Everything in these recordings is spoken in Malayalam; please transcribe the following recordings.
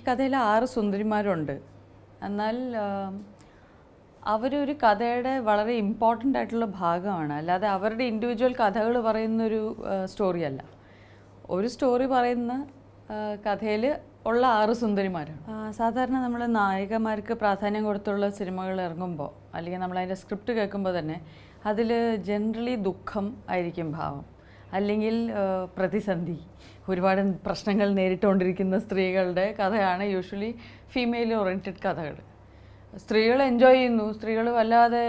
കഥയിൽ 6 സുന്ദരിമാരുണ്ട്. എന്നാൽ അവരൊരു കഥയുടെ വളരെ ഇമ്പോർട്ടൻ്റ് ആയിട്ടുള്ള ഭാഗമാണ്. അല്ലാതെ അവരുടെ ഇൻഡിവിജ്വൽ കഥകൾ പറയുന്നൊരു സ്റ്റോറിയല്ല. ഒരു സ്റ്റോറി പറയുന്ന കഥയിൽ ഉള്ള 6 സുന്ദരിമാരാണ്. സാധാരണ നമ്മൾ നായികമാർക്ക് പ്രാധാന്യം കൊടുത്തുള്ള സിനിമകൾ ഇറങ്ങുമ്പോൾ അല്ലെങ്കിൽ നമ്മളതിൻ്റെ സ്ക്രിപ്റ്റ് കേൾക്കുമ്പോൾ തന്നെ അതിൽ ജനറലി ദുഃഖം ആയിരിക്കും ഭാവം, അല്ലെങ്കിൽ പ്രതിസന്ധി, ഒരുപാട് പ്രശ്നങ്ങൾ നേരിട്ടുകൊണ്ടിരിക്കുന്ന സ്ത്രീകളുടെ കഥയാണ് യൂഷ്വലി ഫീമെയിൽ ഓറിയൻറ്റഡ് കഥകൾ. സ്ത്രീകൾ എൻജോയ് ചെയ്യുന്നു, സ്ത്രീകൾ വല്ലാതെ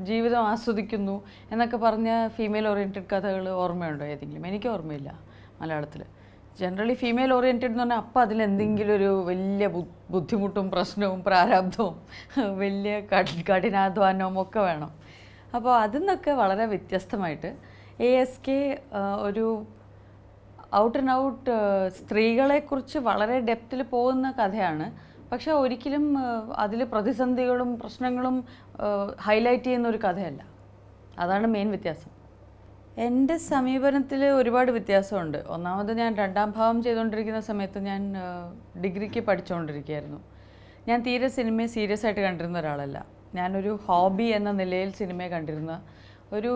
ജീവിതം ആസ്വദിക്കുന്നു എന്നൊക്കെ പറഞ്ഞ ഫീമെയിൽ ഓറിയൻറ്റഡ് കഥകൾ ഓർമ്മയുണ്ടോ ഏതെങ്കിലും? എനിക്ക് ഓർമ്മയില്ല മലയാളത്തിൽ. ജനറലി ഫീമെയിൽ ഓറിയൻറ്റഡ് എന്ന് പറഞ്ഞാൽ അപ്പം അതിലെന്തെങ്കിലും ഒരു വലിയ ബുദ്ധിമുട്ടും പ്രശ്നവും പ്രാരാബ്ധവും വലിയ കഠിനാധ്വാനവും ഒക്കെ വേണം. അപ്പോൾ അതിൽ നിന്നൊക്കെ വളരെ വ്യത്യസ്തമായിട്ട് ASK ഒരു ഔട്ട് ആൻഡ് ഔട്ട് സ്ത്രീകളെക്കുറിച്ച് വളരെ ഡെപ്തിൽ പോകുന്ന കഥയാണ്. പക്ഷെ ഒരിക്കലും അതിൽ പ്രതിസന്ധികളും പ്രശ്നങ്ങളും ഹൈലൈറ്റ് ചെയ്യുന്ന ഒരു കഥയല്ല. അതാണ് മെയിൻ വ്യത്യാസം. എൻ്റെ സമീപനത്തിൽ ഒരുപാട് വ്യത്യാസമുണ്ട്. ഒന്നാമത് ഞാൻ 2ാം ഭാവം ചെയ്തുകൊണ്ടിരിക്കുന്ന സമയത്ത് ഞാൻ ഡിഗ്രിക്ക് പഠിച്ചുകൊണ്ടിരിക്കുകയായിരുന്നു. ഞാൻ തീരെ സിനിമയെ സീരിയസ് ആയിട്ട് കണ്ടിരുന്ന ഒരാളല്ല. ഞാനൊരു ഹോബി എന്ന നിലയിൽ സിനിമയെ കണ്ടിരുന്ന ഒരു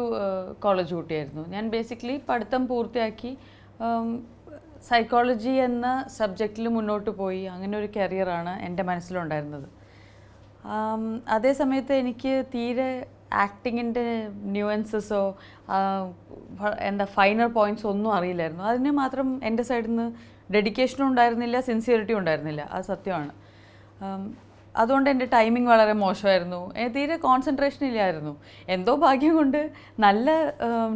കോളേജ് കുട്ടിയായിരുന്നു. ഞാൻ ബേസിക്കലി പഠിത്തം പൂർത്തിയാക്കി സൈക്കോളജി എന്ന സബ്ജക്റ്റിൽ മുന്നോട്ട് പോയി. അങ്ങനെ ഒരു കരിയറാണ് എൻ്റെ മനസ്സിലുണ്ടായിരുന്നത്. അതേ സമയത്ത് എനിക്ക് തീരെ ആക്ടിങ്ങിൻ്റെ ന്യൂവൻസസോ ഫൈനർ പോയിൻറ്റ്സ് ഒന്നും അറിയില്ലായിരുന്നു. അതിന് മാത്രം എൻ്റെ സൈഡിൽ നിന്ന് ഡെഡിക്കേഷനും ഉണ്ടായിരുന്നില്ല, സിൻസിയറിറ്റിയും ഉണ്ടായിരുന്നില്ല. അത് സത്യമാണ്. അതുകൊണ്ട് എൻ്റെ ടൈമിംഗ് വളരെ മോശമായിരുന്നു. തീരെ കോൺസെൻട്രേഷൻ ഇല്ലായിരുന്നു. എന്തോ ഭാഗ്യം കൊണ്ട് നല്ല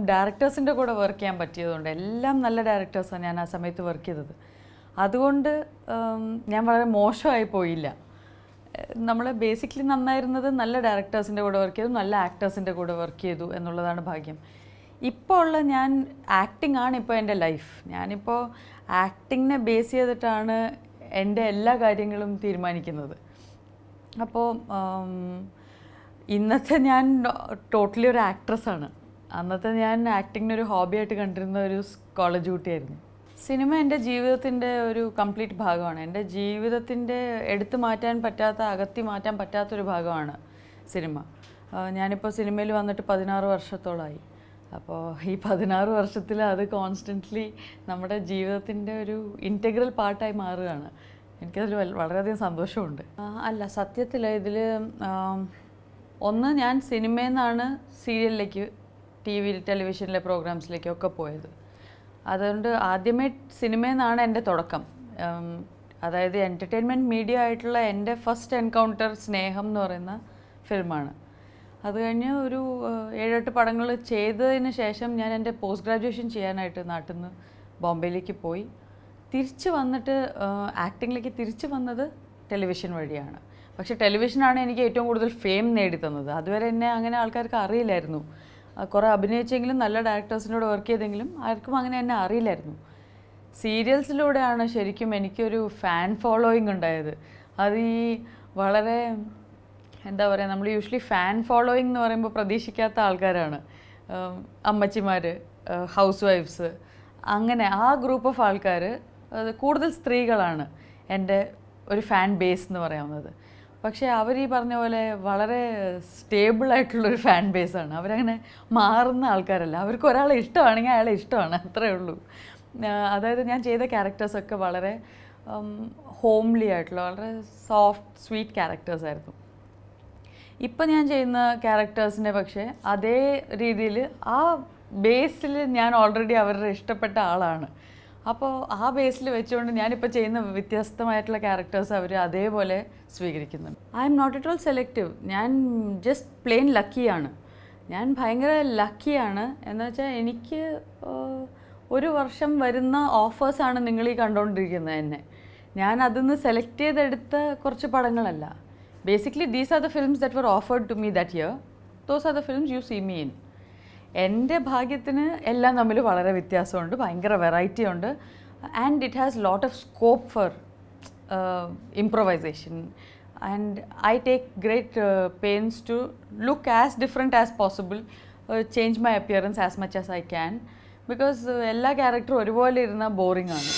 ഡയറക്ടേഴ്സിൻ്റെ കൂടെ വർക്ക് ചെയ്യാൻ പറ്റിയതുകൊണ്ട്, എല്ലാം നല്ല ഡയറക്ടേഴ്സാണ് ഞാൻ ആ സമയത്ത് വർക്ക് ചെയ്തത്. അതുകൊണ്ട് ഞാൻ വളരെ മോശമായി പോയില്ല. നമ്മൾ ബേസിക്കലി നന്നായിരുന്നത് നല്ല ഡയറക്ടേഴ്സിൻ്റെ കൂടെ വർക്ക് ചെയ്തു, നല്ല ആക്ടേഴ്സിൻ്റെ കൂടെ വർക്ക് ചെയ്തു എന്നുള്ളതാണ് ഭാഗ്യം. ഇപ്പോൾ ഉള്ള ഞാൻ ആക്ടിംഗ് ആണ് ഇപ്പോൾ എൻ്റെ ലൈഫ്. ഞാനിപ്പോൾ ആക്ടിങ്ങിനെ ബേസ് ചെയ്തിട്ടാണ് എൻ്റെ എല്ലാ കാര്യങ്ങളും തീരുമാനിക്കുന്നത്. അപ്പോൾ ഇന്നത്തെ ഞാൻ ടോട്ടലി ഒരു ആക്ട്രസ്സാണ്. അന്നത്തെ ഞാൻ ആക്ടിങ്ങിനൊരു ഹോബിയായിട്ട് കണ്ടിരുന്ന ഒരു കോളേജ് കുട്ടിയായിരുന്നു. സിനിമ എൻ്റെ ജീവിതത്തിൻ്റെ ഒരു കംപ്ലീറ്റ് ഭാഗമാണ്. എൻ്റെ ജീവിതത്തിൻ്റെ എടുത്തു മാറ്റാൻ പറ്റാത്ത, അകത്തി മാറ്റാൻ പറ്റാത്തൊരു ഭാഗമാണ് സിനിമ. ഞാനിപ്പോൾ സിനിമയിൽ വന്നിട്ട് 16 വർഷത്തോളമായി. അപ്പോൾ ഈ 16 വർഷത്തിൽ അത് കോൺസ്റ്റൻ്റ്ലി നമ്മുടെ ജീവിതത്തിൻ്റെ ഒരു ഇൻറ്റഗ്രൽ പാർട്ടായി മാറുകയാണ്. എനിക്കതിൽ വളരെയധികം സന്തോഷമുണ്ട്. അല്ല, സത്യത്തിൽ ഇതിൽ ഒന്ന്, ഞാൻ സിനിമയിൽ നിന്നാണ് സീരിയലിലേക്ക്, TV ടെലിവിഷനിലെ പ്രോഗ്രാംസിലേക്കൊക്കെ പോയത്. അതുകൊണ്ട് ആദ്യമേ സിനിമയിൽ നിന്നാണ് എൻ്റെ തുടക്കം. അതായത് എൻ്റർടൈൻമെൻറ്റ് മീഡിയ ആയിട്ടുള്ള എൻ്റെ ഫസ്റ്റ് എൻകൗണ്ടർ സ്നേഹം എന്ന് പറയുന്ന ഫിലിമാണ്. അത് കഴിഞ്ഞ് ഒരു 7-8 പടങ്ങൾ ചെയ്തതിന് ശേഷം ഞാൻ എൻ്റെ പോസ്റ്റ് ഗ്രാജുവേഷൻ ചെയ്യാനായിട്ട് നാട്ടിൽ നിന്ന് ബോംബെയിലേക്ക് പോയി. തിരിച്ച് വന്നിട്ട് ആക്ടിങ്ങിലേക്ക് തിരിച്ച് വന്നത് ടെലിവിഷൻ വഴിയാണ്. പക്ഷേ ടെലിവിഷനാണ് എനിക്ക് ഏറ്റവും കൂടുതൽ ഫെയിം നേടിത്തന്നത്. അതുവരെ എന്നെ അങ്ങനെ ആൾക്കാർക്ക് അറിയില്ലായിരുന്നു. കുറേ അഭിനയിച്ചെങ്കിലും നല്ല ഡയറക്ടേഴ്സിനോട് വർക്ക് ചെയ്തെങ്കിലും ആർക്കും അങ്ങനെ എന്നെ അറിയില്ലായിരുന്നു. സീരിയൽസിലൂടെയാണ് ശരിക്കും എനിക്കൊരു ഫാൻ ഫോളോയിങ് ഉണ്ടായത്. അത് ഈ വളരെ എന്താ പറയുക, നമ്മൾ യൂഷ്വലി ഫാൻ ഫോളോയിങ് എന്ന് പറയുമ്പോൾ പ്രതീക്ഷിക്കാത്ത ആൾക്കാരാണ്. അമ്മച്ചിമാർ, ഹൗസ് വൈഫ്സ്, അങ്ങനെ ആ ഗ്രൂപ്പ് ഓഫ് ആൾക്കാർ, കൂടുതൽ സ്ത്രീകളാണ് എൻ്റെ ഒരു ഫാൻ ബേസ് എന്ന് പറയാവുന്നത്. പക്ഷേ അവർ ഈ പറഞ്ഞ പോലെ വളരെ സ്റ്റേബിളായിട്ടുള്ളൊരു ഫാൻ ബേസാണ്. അവരങ്ങനെ മാറുന്ന ആൾക്കാരല്ല. അവർക്ക് ഒരാളെ ഇഷ്ടമാണെങ്കിൽ അയാളെ ഇഷ്ടമാണ്, അത്രയേ ഉള്ളൂ. അതായത് ഞാൻ ചെയ്ത ക്യാരക്ടേഴ്സൊക്കെ വളരെ ഹോംലി ആയിട്ടുള്ള, വളരെ സോഫ്റ്റ് സ്വീറ്റ് ക്യാരക്ടേഴ്സായിരുന്നു. ഇപ്പം ഞാൻ ചെയ്യുന്ന ക്യാരക്ടേഴ്സിനെ പക്ഷേ അതേ രീതിയിൽ ആ ബേസിൽ ഞാൻ ഓൾറെഡി അവരുടെ ഇഷ്ടപ്പെട്ട ആളാണ്. അപ്പോൾ ആ ബേസിൽ വെച്ചുകൊണ്ട് ഞാനിപ്പോൾ ചെയ്യുന്ന വ്യത്യസ്തമായിട്ടുള്ള ക്യാരക്ടേഴ്സ് അവർ അതേപോലെ സ്വീകരിക്കുന്നുണ്ട്. I am not at all selective. ഞാൻ ജസ്റ്റ് പ്ലെയിൻ ലക്കിയാണ്. ഞാൻ ഭയങ്കര ലക്കിയാണ്. എന്ന് വെച്ചാൽ എനിക്ക് ഒരു വർഷം വരുന്ന ഓഫേഴ്സാണ് നിങ്ങൾ ഈ കണ്ടുകൊണ്ടിരിക്കുന്നത് എന്നെ. ഞാൻ അതിന്ന് സെലക്ട് ചെയ്തെടുത്ത കുറച്ച് പടങ്ങളല്ല. Basically these are the films that were offered to me that year. Those are the films you see me in. എൻ്റെ ഭാഗ്യത്തിന് എല്ലാം തമ്മിൽ വളരെ വ്യത്യാസമുണ്ട്, ഭയങ്കര വെറൈറ്റി ഉണ്ട്. And it has lot of scope for improvisation. And I take great pains to look as different as possible, change my appearance as much as I can. Because എല്ലാ ക്യാരക്ടറും ഒരുപോലെ ഇരുന്നാൽ ബോറിംഗ് ആണ്.